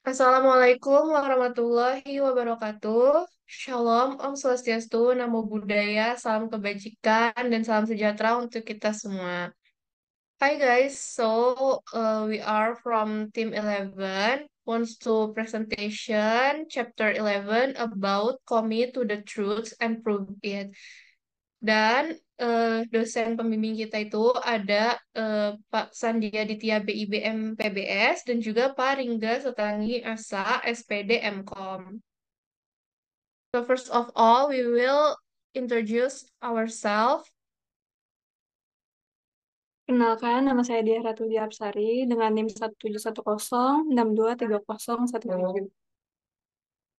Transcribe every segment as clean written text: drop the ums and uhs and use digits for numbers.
Assalamualaikum warahmatullahi wabarakatuh. Shalom, Om Swastiastu, Namo Buddhaya, salam kebajikan, dan salam sejahtera untuk kita semua. Hi guys, we are from Team 11, wants to presentation chapter 11 about commit to the truth and prove it. Dan dosen pembimbing kita itu ada Pak Sandia Ditya BIBM PBS dan juga Pak Ringga Setangi SA SPD MKOM. So first of all, we will introduce ourselves. Kenalkan, nama saya Dia Ratu Diapsari dengan NIM 171062301.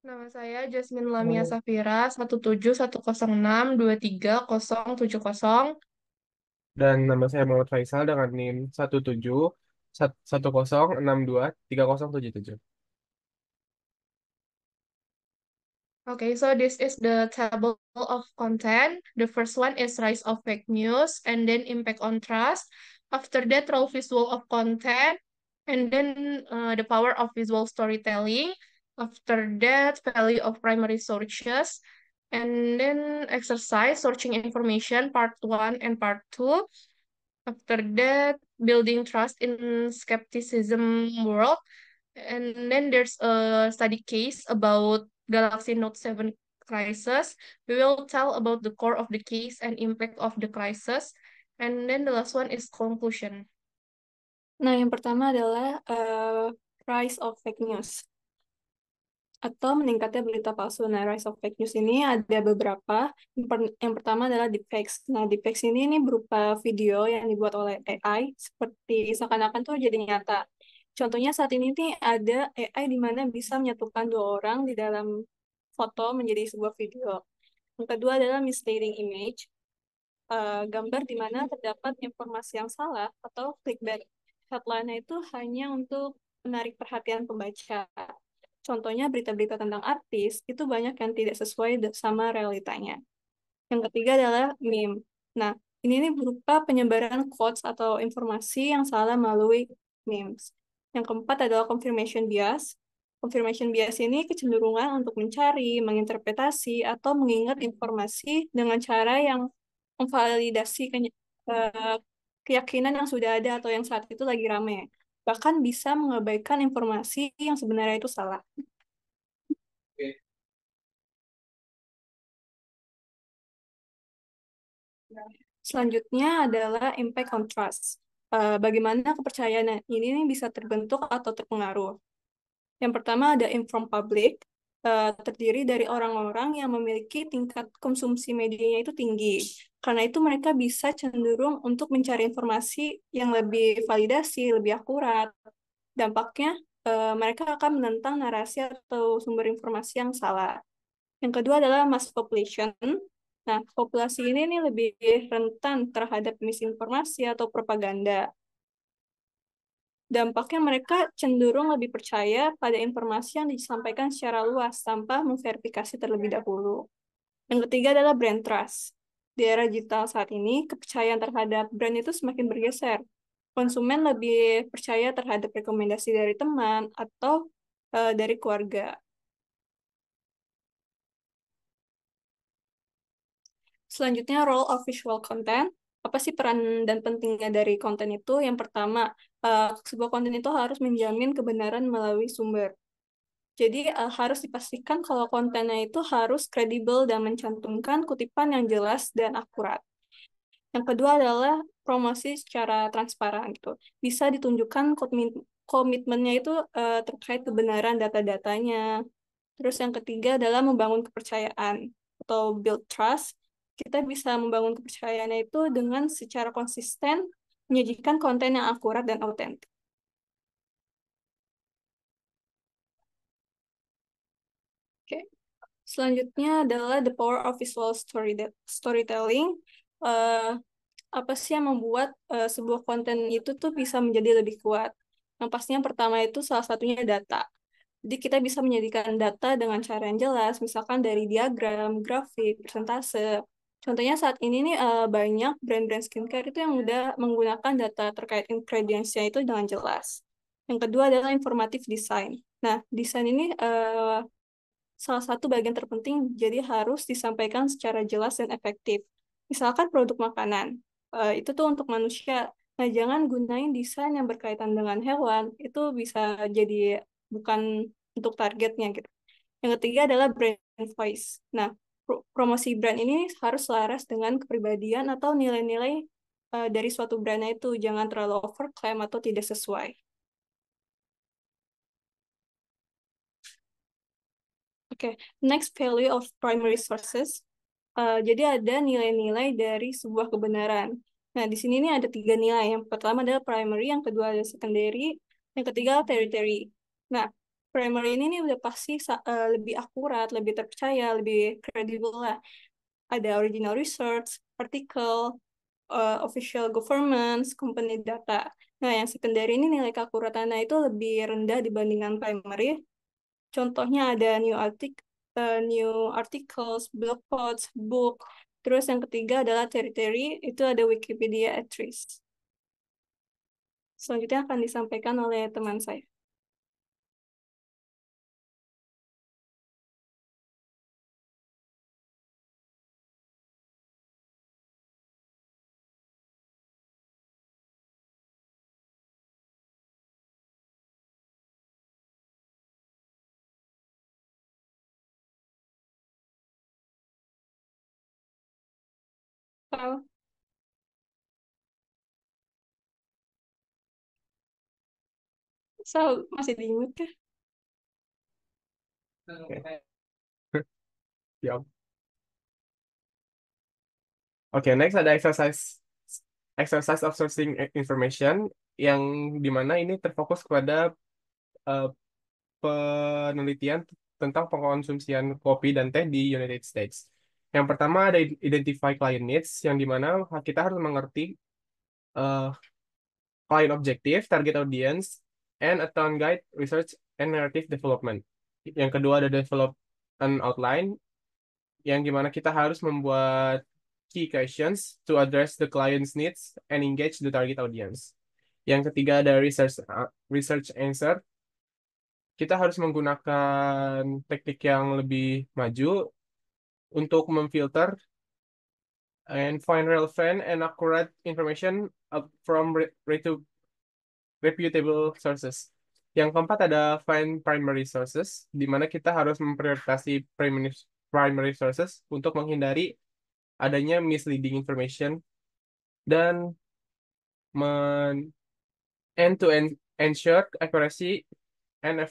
Nama saya Jasmine Lamia Safira 17106230070. Dan nama saya Muhammad Faisal dengan NIM 1710623077. Okay, so this is the table of content. The first one is rise of fake news, and then impact on trust. After that, raw visual of content, and then the power of visual storytelling. After that, value of primary sources, and then exercise searching information, part one and part two. After that, building trust in skepticism world. And then there's a study case about Galaxy Note 7 crisis. We will tell about the core of the case and impact of the crisis. And then the last one is conclusion. Nah, yang pertama adalah rise of fake news atau meningkatnya berita palsu. Nah, rise of fake news ini ada beberapa. Yang pertama adalah deepfakes. Nah, deepfakes ini berupa video yang dibuat oleh AI seperti seakan-akan tuh jadi nyata. Contohnya saat ini nih ada AI di mana bisa menyatukan dua orang di dalam foto menjadi sebuah video. Yang kedua adalah misleading image, gambar di mana terdapat informasi yang salah atau clickbait. Headline-nya itu hanya untuk menarik perhatian pembaca. Contohnya berita-berita tentang artis itu banyak yang tidak sesuai sama realitanya. Yang ketiga adalah meme. Nah, ini nih berupa penyebaran quotes atau informasi yang salah melalui memes. Yang keempat adalah confirmation bias. Confirmation bias ini kecenderungan untuk mencari, menginterpretasi, atau mengingat informasi dengan cara yang memvalidasi eh, keyakinan yang sudah ada atau yang saat itu lagi ramai. Bahkan bisa mengabaikan informasi yang sebenarnya itu salah. Selanjutnya adalah impact on trust. Bagaimana kepercayaan ini nih bisa terbentuk atau terpengaruh. Yang pertama ada informed public, terdiri dari orang-orang yang memiliki tingkat konsumsi medianya itu tinggi. Karena itu mereka bisa cenderung untuk mencari informasi yang lebih validasi, lebih akurat. Dampaknya, mereka akan menentang narasi atau sumber informasi yang salah. Yang kedua adalah mass population. Nah, populasi ini nih lebih rentan terhadap misinformasi atau propaganda. Dampaknya mereka cenderung lebih percaya pada informasi yang disampaikan secara luas tanpa memverifikasi terlebih dahulu. Yang ketiga adalah brand trust. Di era digital saat ini, kepercayaan terhadap brand itu semakin bergeser. Konsumen lebih percaya terhadap rekomendasi dari teman atau dari keluarga. Selanjutnya, role of visual content. Apa sih peran dan pentingnya dari konten itu? Yang pertama, sebuah konten itu harus menjamin kebenaran melalui sumber. Jadi, harus dipastikan kalau kontennya itu harus kredibel dan mencantumkan kutipan yang jelas dan akurat. Yang kedua adalah promosi secara transparan gitu. Bisa ditunjukkan komitmennya itu terkait kebenaran data-datanya. Terus yang ketiga adalah membangun kepercayaan atau build trust. Kita bisa membangun kepercayaannya itu dengan secara konsisten menyajikan konten yang akurat dan autentik. Oke. Selanjutnya adalah the power of visual storytelling. Eh, Apa sih yang membuat sebuah konten itu tuh bisa menjadi lebih kuat? Yang pastinya pertama itu salah satunya data. Jadi kita bisa menjadikan data dengan cara yang jelas, misalkan dari diagram, grafik, persentase. Contohnya saat ini nih banyak brand-brand skincare itu yang udah menggunakan data terkait ingredients-nya itu dengan jelas. Yang kedua adalah informative design. Nah, desain ini salah satu bagian terpenting, jadi harus disampaikan secara jelas dan efektif. Misalkan produk makanan, itu tuh untuk manusia. Nah, jangan gunain desain yang berkaitan dengan hewan, itu bisa jadi bukan untuk targetnya gitu. Yang ketiga adalah brand voice. Nah, promosi brand ini harus selaras dengan kepribadian atau nilai-nilai dari suatu brandnya itu. Jangan terlalu overclaim atau tidak sesuai. Oke, next value of primary sources. Jadi ada nilai-nilai dari sebuah kebenaran. Nah, di sini nih ada 3 nilai. Yang pertama adalah primary, yang kedua adalah secondary, yang ketiga adalah tertiary. Nah, primary ini nih udah pasti lebih akurat, lebih terpercaya, lebih kredibel lah. Ada original research, artikel, official governments, company data. Nah, yang secondary ini nilai keakuratannya itu lebih rendah dibandingkan primary. Contohnya ada new articles, blog posts, book. Terus yang ketiga adalah tertiary, itu ada Wikipedia entries. Selanjutnya akan disampaikan oleh teman saya. Oh, masih di mute kah? Oke. Siap. Oke, next ada exercise of sourcing information yang dimana ini terfokus kepada eh, penelitian tentang pengkonsumsian kopi dan teh di United States. Yang pertama ada identify client needs, yang dimana kita harus mengerti eh, client objective, target audience, and account guide, research, and narrative development. Yang kedua ada develop an outline, yang dimana kita harus membuat key questions to address the client's needs and engage the target audience. Yang ketiga ada research answer. Kita harus menggunakan teknik yang lebih maju untuk memfilter and find relevant and accurate information from reputable sources. Yang keempat ada find primary sources, di mana kita harus memprioritasi primary sources untuk menghindari adanya misleading information dan men end to end ensure accuracy and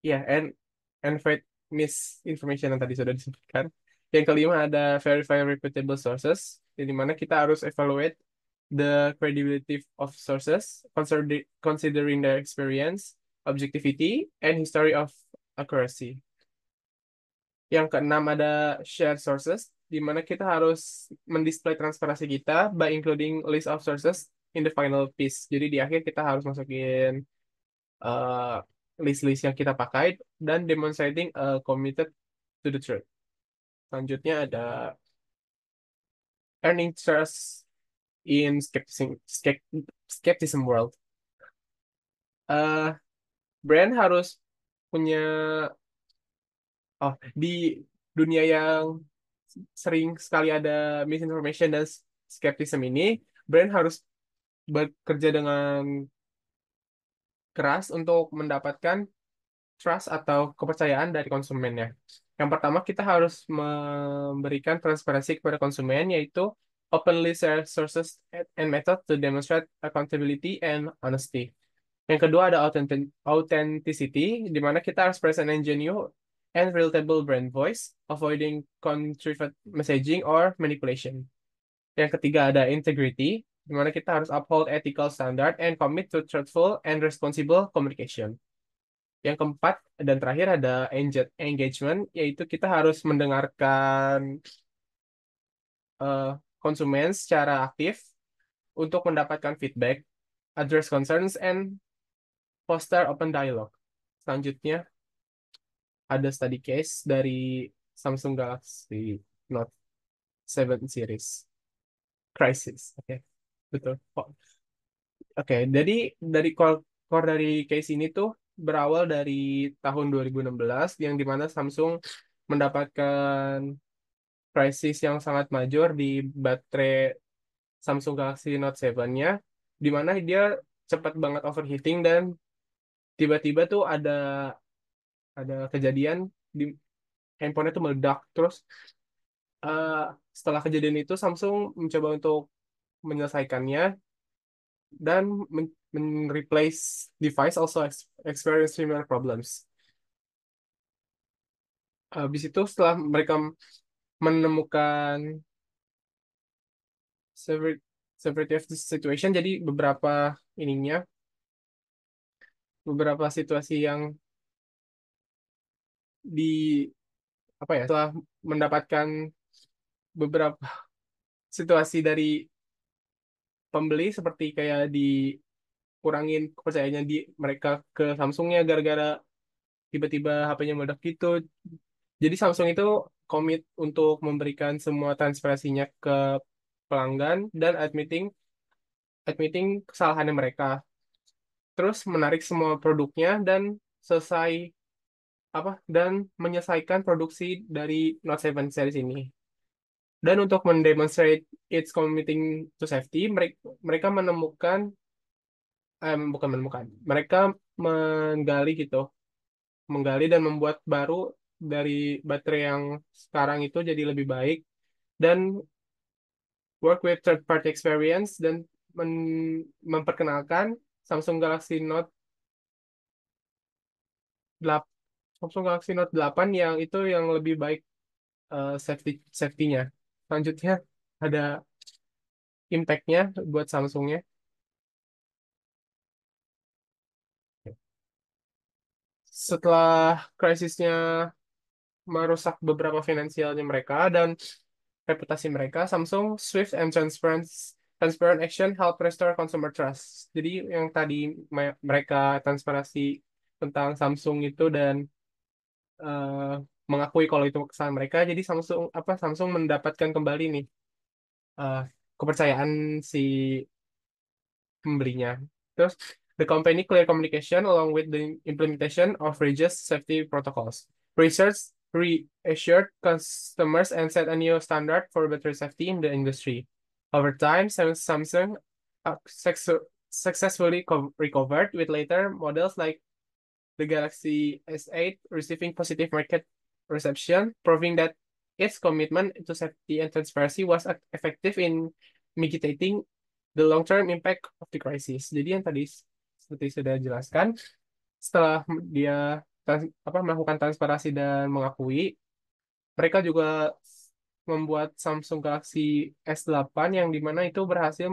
ya and avoid misinformation yang tadi sudah disebutkan. Yang kelima ada verify reputable sources, di mana kita harus evaluate the credibility of sources, considering their experience, objectivity, and history of accuracy. Yang keenam ada share sources, di mana kita harus mendisplay transparansi kita by including list of sources in the final piece. Jadi di akhir kita harus masukin uh, list-list yang kita pakai dan demonstrating committed to the truth. Selanjutnya ada earning trust in skepticism world. Eh, Brand harus punya di dunia yang sering sekali ada misinformation dan skepticism ini, brand harus bekerja dengan keras untuk mendapatkan trust atau kepercayaan dari konsumennya. Yang pertama, kita harus memberikan transparansi kepada konsumen, yaitu openly share sources and method to demonstrate accountability and honesty. Yang kedua ada authenticity, di mana kita harus present and genuine and relatable brand voice, avoiding counterfeit messaging or manipulation. Yang ketiga ada integrity, di mana kita harus uphold ethical standard and commit to truthful and responsible communication. Yang keempat dan terakhir ada engagement, yaitu kita harus mendengarkan eh, konsumen secara aktif untuk mendapatkan feedback, address concerns, and foster open dialogue. Selanjutnya ada study case dari Samsung Galaxy Note 7 series. Crisis. Oke, betul. Oke, jadi dari core dari case ini tuh berawal dari tahun 2016 yang dimana Samsung mendapatkan krisis yang sangat major di baterai Samsung Galaxy Note 7-nya, di mana dia cepat banget overheating dan tiba-tiba tuh ada kejadian di handphone tuh meledak. Terus eh, setelah kejadian itu Samsung mencoba untuk menyelesaikannya dan replace device also experience similar problems. Habis itu setelah mereka menemukan severity, severity of the situation, jadi beberapa situasi yang di apa ya, setelah mendapatkan beberapa situasi dari pembeli seperti kayak dikurangin kepercayaannya di mereka ke Samsungnya gara-gara tiba-tiba HP-nya meledak gitu. Jadi Samsung itu komit untuk memberikan semua transparansinya ke pelanggan dan admitting kesalahannya mereka. Terus menarik semua produknya dan selesai dan menyelesaikan produksi dari Note 7 series ini. Dan untuk mendemonstrate its committing to safety, mereka bukan menemukan, mereka menggali gitu, menggali dan membuat baru dari baterai yang sekarang itu jadi lebih baik dan work with third party experience dan memperkenalkan Samsung Galaxy Note 8 Samsung Galaxy Note 8 yang itu yang lebih baik safety-nya. Selanjutnya ada impact-nya buat Samsungnya. Setelah krisisnya merusak beberapa finansialnya mereka dan reputasi mereka, Samsung swift and transparent action help restore consumer trust. Jadi yang tadi mereka transparansi tentang Samsung itu dan eh, mengakui kalau itu kesalahan mereka, jadi Samsung mendapatkan kembali nih eh, kepercayaan si pembelinya. Terus, the company clear communication along with the implementation of rigorous safety protocols. Research reassured customers and set a new standard for better safety in the industry. Over time, Samsung successfully recovered with later models like the Galaxy S8 receiving positive market reception, proving that its commitment to safety and transparency was effective in mitigating the long-term impact of the crisis. Jadi yang tadi seperti sudah jelaskan, setelah dia melakukan transparansi dan mengakui, mereka juga membuat Samsung Galaxy S8 yang dimana itu berhasil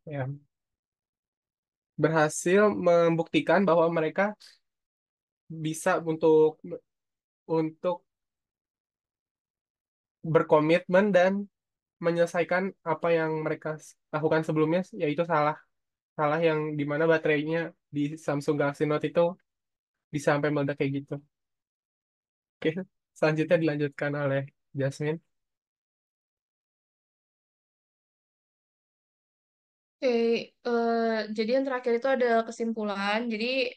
ya, berhasil membuktikan bahwa mereka bisa untuk berkomitmen dan menyelesaikan apa yang mereka lakukan sebelumnya, yaitu salah salah yang dimana baterainya di Samsung Galaxy Note itu bisa sampai meledak kayak gitu. Oke, selanjutnya dilanjutkan oleh Jasmine. Oke, jadi yang terakhir itu ada kesimpulan. Jadi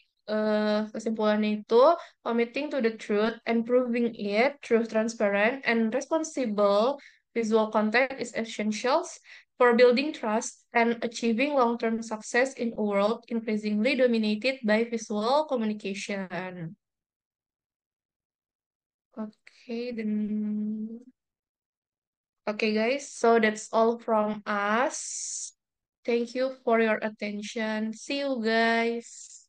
kesimpulannya itu committing to the truth and proving it through transparent and responsible visual content is essentials for building trust and achieving long-term success in a world increasingly dominated by visual communication. Okay, then okay guys, so that's all from us. Thank you for your attention. See you guys.